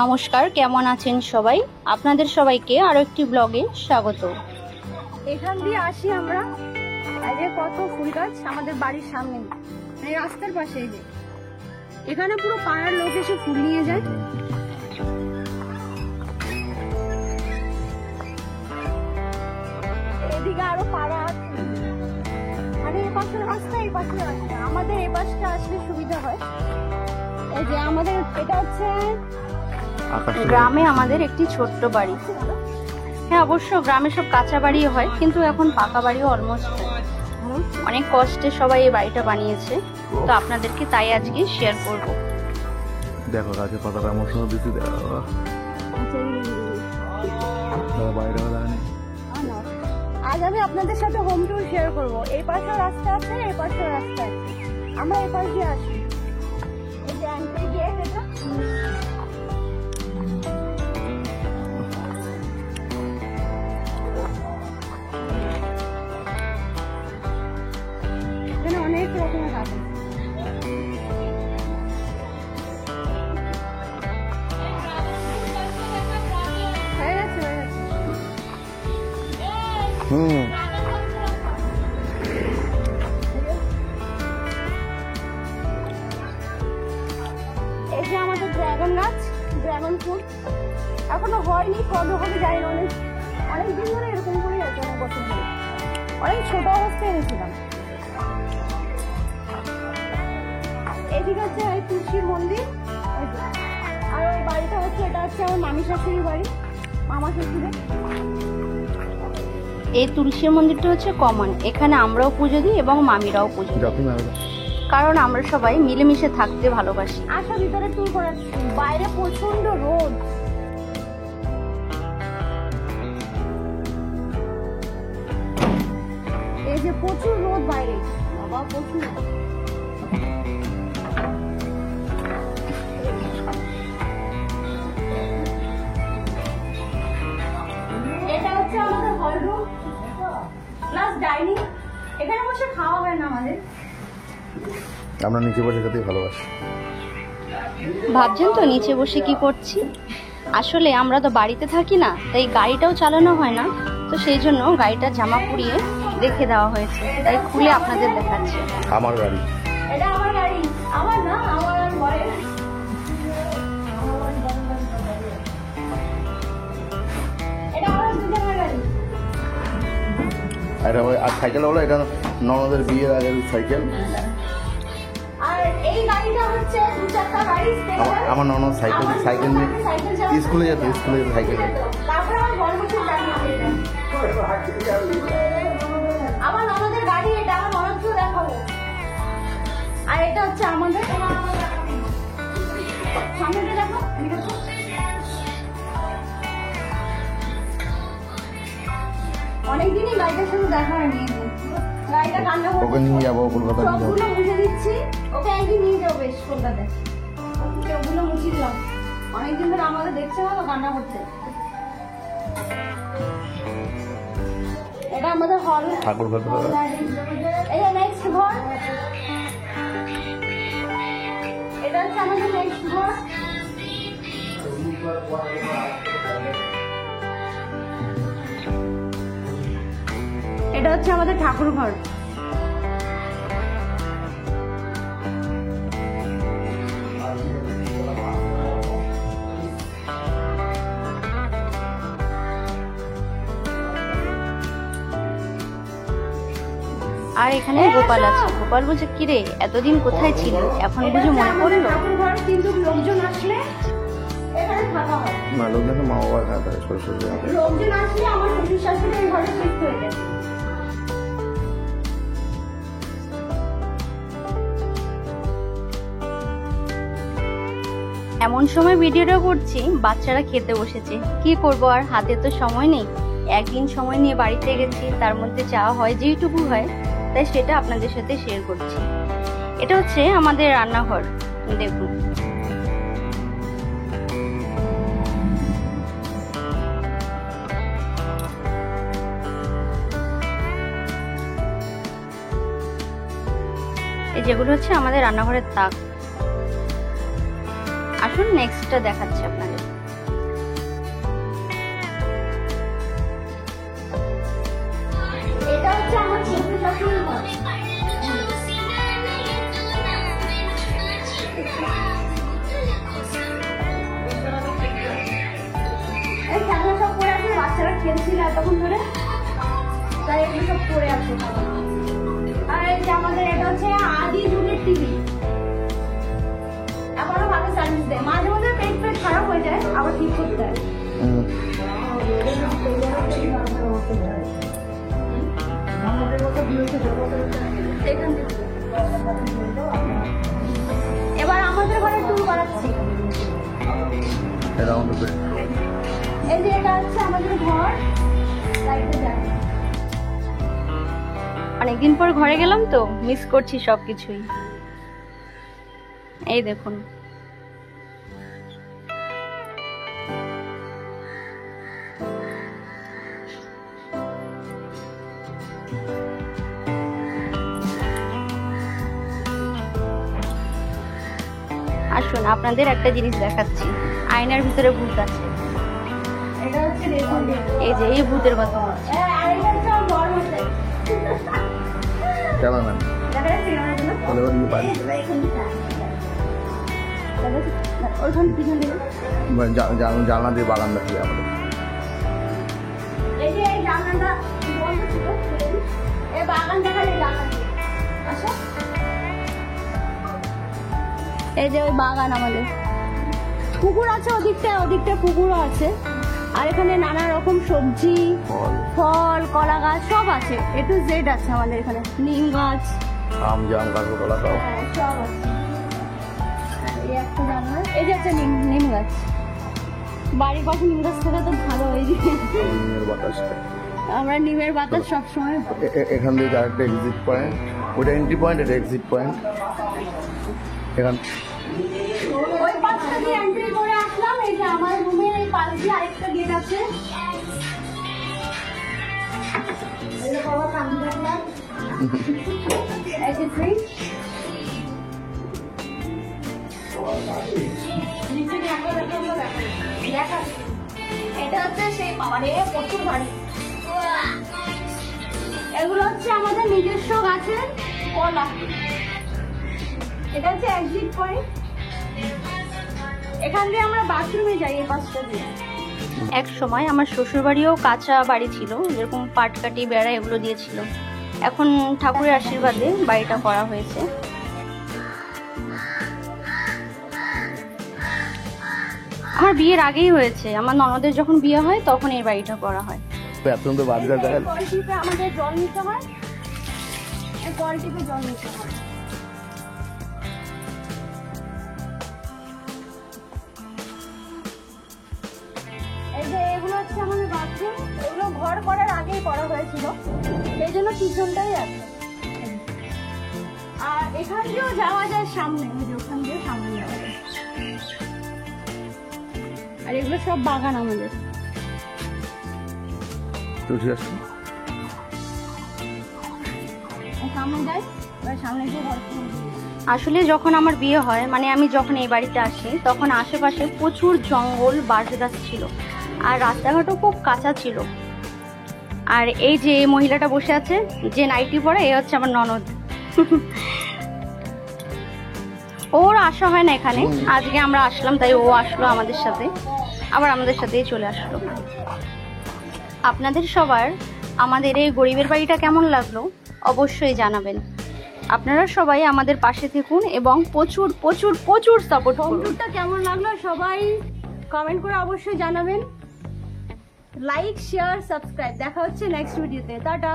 নমস্কার, কেমন আছেন সবাই? আপনাদের সবাইকে আরো একটি ব্লগে স্বাগত। এখান দিয়ে আসি আমরা। এই যে কত ফুল গাছ আমাদের বাড়ির সামনে, এই রাস্তার পাশে। এই যে এখানে পুরো পাড়ার লোক এসে ফুল নিয়ে যায়। এদিকে আরো পাড়া আছে, মানে এই পাশের রাস্তা, এই পাশে রাস্তা। আমাদের এই পাশটা আসলে সুবিধা হয়। এই যে আমাদের এটা হচ্ছে গ্রামে আমাদের একটি ছোট্ট বাড়ি। হ্যাঁ, অবশ্য গ্রামে সব কাঁচা বাড়ি হয়, কিন্তু এখন পাকা বাড়িও অলমোস্ট অনেক কষ্টে সবাই এই বাড়িটা বানিয়েছে। তো আপনাদেরকে তাই আজকে শেয়ার করব। দেখো গাছের পাতাটা আমার সঙ্গে বেশি বাইরে আজ আমি আপনাদের সাথে হোম ট্যুর শেয়ার করব। এই পাশে রাস্তা আছে, এই পাশে রাস্তা আছে। আমরা এই পাশ দিয়ে আসি। এই যে এন্ট্রি গেট, এটা এখানে অনেক রকমের গাছ আছে। হয়ে গেছে, হয়ে গেছে। এই যে আমাদের ড্রাগন গাছ, ড্রাগন ফুল এখনো হয়নি, কবে হবে জানি না। অনেক দিন ধরে এরকম করে আছে, অনেক বছর ধরে। অনেক ছোট অবস্থায় এনেছিলাম। এদিকে হচ্ছে এই তুলসীর মন্দির, আর ওই বাড়িটা হচ্ছে, এটা হচ্ছে আমার মামি শাশুড়ির বাড়ি, মামা শ্বশুরের। এই তুলসী মন্দিরটা হচ্ছে কমন, এখানে আমরাও পুজো দিই এবং মামিরাও পুজো দিই, কারণ আমরা সবাই মিলেমিশে থাকতে ভালোবাসি। আচ্ছা, ভিতরে ট্যুর করাচ্ছি। বাইরে প্রচন্ড রোদ, এই যে প্রচুর রোদ বাইরে, বাবা প্রচুর। এটা হচ্ছে আমাদের হল রুম প্লাস ডাইনিং। এখানে বসে খাওয়া হয় না আমাদের, আমরা নিচে বসে খেতেই ভালোবাসি। ভাবছেন তো নিচে বসে কি করছি? আসলে আমরা তো বাড়িতে থাকি না, তাই গাড়িটাও চালানো হয় না। তো সেই জন্য গাড়িটা জামা পুড়িয়ে রেখে দেওয়া হয়েছে, তাই খুলে আপনাদের দেখাচ্ছি। আমার গাড়ি, এটা আমার গাড়ি। আমার না, আমার বরের। এটা আমার দুজনের গাড়ি। এটা আর সাইকেল হলো, এটা ননদের বিয়ের আগের সাইকেল। আর এই গাড়িটা হচ্ছে দু চারটা গাড়ি। আমার ননদ সাইকেল নিয়ে স্কুলে যেত, স্কুলে সাইকেল। তারপরে আমার বর বছর চালিয়েছে এটা। আমার ননদের গাড়ি এটা, আমার ননদকেও দেখাবো। আর এটা হচ্ছে আমাদের, সামনেটা দেখো, অনেকদিনই গাড়িটার সাথে দেখা হয়নি। গাড়িটা কান্না করছে, ওকে নিয়ে যাবো কলকাতা, নিয়ে যাবো। সবগুলো মুছে দিচ্ছি। ওকে একদিন নিয়ে যাবো বেশ কলকাতায়, ওগুলো মুছে দিলাম। অনেকদিন ধরে আমাদের দেখছে না, তো কান্না করছে। এটা আমাদের হল, ঠাকুর ঘর। এই যে নেক্সট ঘর, এটা হচ্ছে আমাদের নেক্সট ঘর। এটা হচ্ছে আমাদের ঠাকুর ঘর। আর এখানে গোপাল আছে। গোপাল বলছে, কিরে এতদিন কোথায় ছিলি, এখন বুঝে মনে পড়লো? ঠাকুর ঘর, কিন্তু লোকজন আসলে এখানে থাকা হয়। না, লোকজন মা বাবার খাতা সরস্বতী। লোকজন আসলে আমার শ্বশুর শাশুড়ি এই ঘরে শিফট হয়ে যায়। এমন সময় ভিডিওটা করছি, বাচ্চারা খেতে বসেছে। কি করব, আর হাতে তো সময় নেই। একদিন সময় নিয়ে বাড়িতে গেছি, তার মধ্যে চাওয়া হয় যেইটুকু হয়, তাই সেটা আপনাদের সাথে শেয়ার করছি। এটা হচ্ছে আমাদের রান্নাঘর, দেখুন। এই যেগুলো হচ্ছে আমাদের রান্নাঘরের তাক। আসুন নেক্সটটা দেখাচ্ছি আপনাদের। নতুন ঘর। এই খেলনা সব পড়ে আছে, বাচ্চারা খেলছিল এতক্ষণ ধরে, তাই এগুলো সব পড়ে আছে। আর এই যে আমাদের এটা হচ্ছে আদি যুগের টিভি, এখনো ভালো সার্ভিস দেয়। মাঝে মাঝে পেট খারাপ হয়ে যায়, আবার ঠিক করতে হয়। এবার আমাদের ঘরে টুর বানাচ্ছি। এই যে এটা হচ্ছে আমাদের ঘর, লাইটে যায়। অনেকদিন পর ঘরে গেলাম তো মিস করছি সবকিছুই। এই দেখুন, আসুন আপনাদের একটা জিনিস দেখাচ্ছি। আয়নার ভিতরে ভূত আছে। এটা হচ্ছে দেখুন, এই যে এই ভূতের কথা বলছি। আর এটা হচ্ছে আমার বড় মশাই। ক্যামেরাম্যান দেখা যাচ্ছে ক্যামেরার জন্য? বলে বলি বাড়ি ওইখান পিছন দিকে জানলা দিয়ে বাগান দেখি আমাদের। এই যে এই জানলাটা বন্ধ ছিল, খুলে দিই। এই বাগান দেখার এই জানলা দিয়ে। আচ্ছা, এই যে ওই বাগান আমাদের। পুকুর আছে ওদিকটায়, ওদিকটায় পুকুরও আছে। আর এখানে নানা রকম সবজি, ফল ফল, কলা গাছ সব আছে। এ টু জেড আছে আমাদের এখানে। নিম গাছ, আম জাম কাঁকড়া কলা সব। হ্যাঁ, সব আছে। এই একটা জানলা, এই যে একটা নিম গাছ। বাড়ির পাশে নিম গাছ থাকা তো ভালো। এই যে নিমের বাতাসটা আমরা নিমের বাতাস সবসময় পাই। এখান থেকে আরেকটা এক্সিট পয়েন্ট, ওটা এন্ট্রি পয়েন্ট, এটা এক্সিট পয়েন্ট। এখান ওই পাশটা দিয়ে এন্ট্রি করে আসলাম। এই যে আমার রুমের এই পাশ দিয়ে আরেকটা গেট আছে। এই যে বাবা কান্দি রাখলাম। এই যে ফ্রিজ। নিচে দেখা দেখা এটা হচ্ছে সেই বাবারে প্রচুর ভারী। এগুলো হচ্ছে আমাদের নিজস্ব গাছের কলা। এটা হচ্ছে এক্সিট পয়েন্ট। এখান দিয়ে আমরা বাথরুমে যাই এই পাশটা দিয়ে। এক সময় আমার শ্বশুর বাড়িও কাঁচা বাড়ি ছিল, যেরকম পাটকাটি বেড়া এগুলো দিয়েছিল। এখন ঠাকুরের আশীর্বাদে বাড়িটা করা হয়েছে। আমার বিয়ের আগেই হয়েছে। আমার ননদের যখন বিয়ে হয় তখন এই বাড়িটা করা হয়। এতক্ষণ তো বাড়িটা দেখা কলটিতে আমাদের জল নিতে হয়, এই কলটিতে জল নিতে হয়। এই যে এগুলো হচ্ছে আমাদের বাথরুম। এগুলো ঘর করার আগেই করা হয়েছিল, সেই জন্য পিছনটাই আছে। আর এখান দিয়েও যাওয়া যায় সামনে, ওই যে ওখান দিয়েও সামনে যাওয়া যায়। আর এগুলো সব বাগান আমাদের। ঠিক আছে। সামনে যাই, এবার সামনে গিয়ে ঘর করবো। আসলে যখন আমার বিয়ে হয়, মানে আমি যখন এই বাড়িতে আসি, তখন আশেপাশে প্রচুর জঙ্গল, বাঁশ গাছ ছিল, আর রাস্তাঘাটও খুব কাঁচা ছিল। আর এই যে এই মহিলাটা বসে আছে, যে নাইটি পরে, এ হচ্ছে আমার ননদ। ওর আসা হয় না এখানে, আজকে আমরা আসলাম তাই ও আসলো আমাদের সাথে, আবার আমাদের সাথেই চলে আসলো। আপনাদের সবার আমাদের এই গরিবের বাড়িটা কেমন লাগলো অবশ্যই জানাবেন। আপনারা সবাই আমাদের পাশে থাকুন এবং প্রচুর প্রচুর প্রচুর সাপোর্ট করুন। হোমটুরটা কেমন লাগলো সবাই কমেন্ট করে অবশ্যই জানাবেন। Like, share, subscribe. দেখা হচ্ছে নেক্সট ভিডিওতে। টাটা।